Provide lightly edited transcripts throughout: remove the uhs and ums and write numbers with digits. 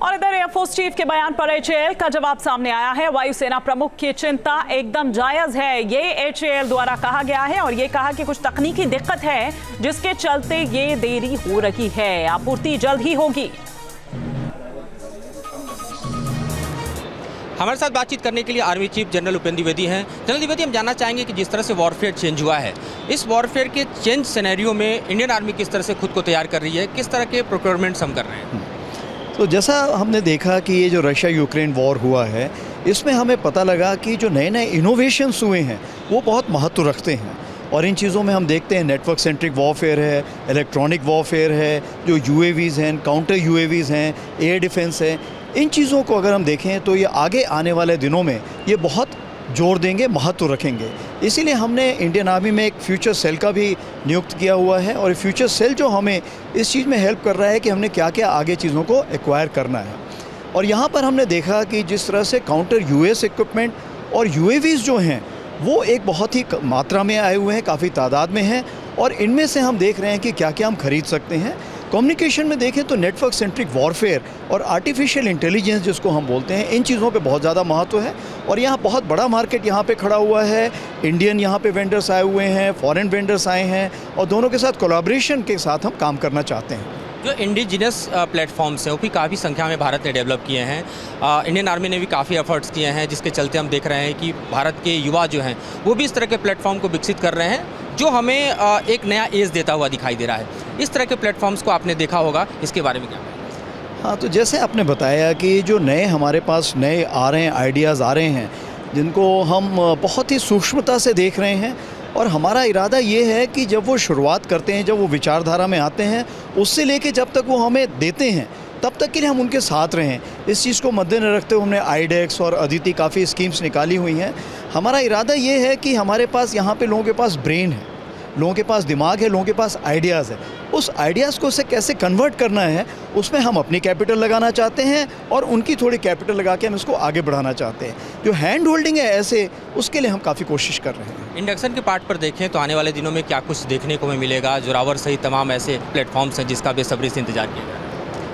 और इधर air force chief के बयान पर एचएएल का जवाब सामने आया है। वायुसेना प्रमुख की चिंता एकदम जायज है, ये एचएएल द्वारा कहा गया है और ये कहा कि कुछ तकनीकी दिक्कत है जिसके चलते ये देरी हो रही है, आपूर्ति जल्द ही होगी। हमारे साथ बातचीत करने के लिए army chief general Upendra Dwivedi हैं। जनरल द्विवेदी, हम जानना चाहेंगे कि जिस तरह से वॉरफेयर चेंज हुआ है, इस वॉरफेयर के चेंज सिनेरियो में इंडियन आर्मी किस तरह से खुद को तैयार कर रही है, किस तरह के प्रोक्योरमेंट्स हम कर रहे हैं? तो जैसा हमने देखा कि ये जो रशिया यूक्रेन वॉर हुआ है, इसमें हमें पता लगा कि जो नए नए इनोवेशंस हुए हैं वो बहुत महत्व रखते हैं। और इन चीज़ों में हम देखते हैं नेटवर्क सेंट्रिक वॉरफेयर है, इलेक्ट्रॉनिक वॉरफेयर है, जो यूएवीज़ हैं, काउंटर यूएवीज़ हैं, एयर डिफेंस है। इन चीज़ों को अगर हम देखें तो ये आगे आने वाले दिनों में ये बहुत जोर देंगे, महत्व रखेंगे। इसीलिए हमने इंडियन आर्मी में एक फ्यूचर सेल का भी नियुक्त किया हुआ है और फ्यूचर सेल जो हमें इस चीज़ में हेल्प कर रहा है कि हमने क्या क्या आगे चीज़ों को एक्वायर करना है। और यहाँ पर हमने देखा कि जिस तरह से काउंटर यूएस इक्विपमेंट और यूएवीज़ जो हैं वो एक बहुत ही मात्रा में आए हुए हैं, काफ़ी तादाद में हैं और इनमें से हम देख रहे हैं कि क्या क्या हम खरीद सकते हैं। कम्युनिकेशन में देखें तो नेटवर्क सेंट्रिक वॉरफेयर और आर्टिफिशियल इंटेलिजेंस जिसको हम बोलते हैं, इन चीज़ों पे बहुत ज़्यादा महत्व है और यहाँ बहुत बड़ा मार्केट यहाँ पे खड़ा हुआ है। इंडियन यहाँ पे वेंडर्स आए हुए हैं, फॉरेन वेंडर्स आए हैं और दोनों के साथ कोलैबोरेशन के साथ हम काम करना चाहते हैं। जो इंडिजिनस प्लेटफॉर्म्स हैं वो भी काफ़ी संख्या में भारत ने डेवलप किए हैं। इंडियन आर्मी ने भी काफ़ी एफर्ट्स किए हैं, जिसके चलते हम देख रहे हैं कि भारत के युवा जो हैं वो भी इस तरह के प्लेटफॉर्म को विकसित कर रहे हैं, जो हमें एक नया एज देता हुआ दिखाई दे रहा है। इस तरह के प्लेटफॉर्म्स को आपने देखा होगा, इसके बारे में क्या? हाँ, तो जैसे आपने बताया कि जो नए हमारे पास नए आ रहे हैं, आइडियाज़ आ रहे हैं, जिनको हम बहुत ही सूक्ष्मता से देख रहे हैं और हमारा इरादा ये है कि जब वो शुरुआत करते हैं, जब वो विचारधारा में आते हैं, उससे लेके जब तक वो हमें देते हैं तब तक के लिए हम उनके साथ रहें। इस चीज़ को मद्देनजर रखते हुए हमने आईडेक्स और अदिति काफ़ी स्कीम्स निकाली हुई हैं। हमारा इरादा ये है कि हमारे पास यहाँ पे लोगों के पास ब्रेन है, लोगों के पास दिमाग है, लोगों के पास आइडियाज़ है। उस आइडियाज़ को से कैसे कन्वर्ट करना है, उसमें हम अपनी कैपिटल लगाना चाहते हैं और उनकी थोड़ी कैपिटल लगा के हम इसको आगे बढ़ाना चाहते हैं। जो हैंड होल्डिंग है ऐसे, उसके लिए हम काफ़ी कोशिश कर रहे हैं। इंडक्शन के पार्ट पर देखें तो आने वाले दिनों में क्या कुछ देखने को हमें मिलेगा? जोरावर सहित तमाम ऐसे प्लेटफॉर्म्स हैं जिसका बेसब्री से इंतजार किया गया।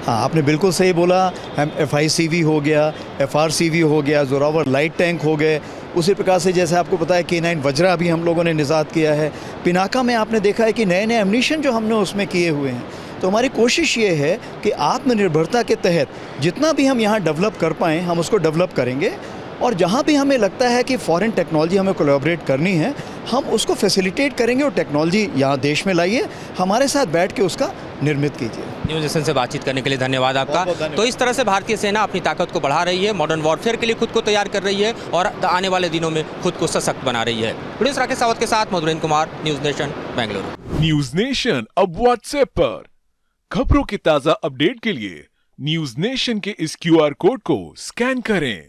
हाँ, आपने बिल्कुल सही बोला। हम FICV हो गया, FRCV हो गया, जोरावर लाइट टैंक हो गए। उसी प्रकार से जैसे आपको पता है K9 वज्रा भी हम लोगों ने निजात किया है। पिनाका में आपने देखा है कि नए नए एम्यूनिशन जो हमने उसमें किए हुए हैं। तो हमारी कोशिश ये है कि आत्मनिर्भरता के तहत जितना भी हम यहाँ डेवलप कर पाएँ हम उसको डेवलप करेंगे और जहाँ भी हमें लगता है कि फॉरेन टेक्नोलॉजी हमें कोलैबोरेट करनी है, हम उसको फैसिलिटेट करेंगे और टेक्नोलॉजी यहाँ देश में लाइए, हमारे साथ बैठ के उसका निर्मित कीजिए। न्यूज़ नेशन से बातचीत करने के लिए धन्यवाद आपका। तो इस तरह से भारतीय सेना अपनी ताकत को बढ़ा रही है, मॉडर्न वॉरफेयर के लिए खुद को तैयार कर रही है और आने वाले दिनों में खुद को सशक्त बना रही है। प्रोड्यूसर राकेश सावत के साथ Madhurendra Kumar, news nation, Bengaluru. News nation अब व्हाट्सएप पर खबरों की ताज़ा अपडेट के लिए न्यूज़ नेशन के इस QR कोड को स्कैन करें।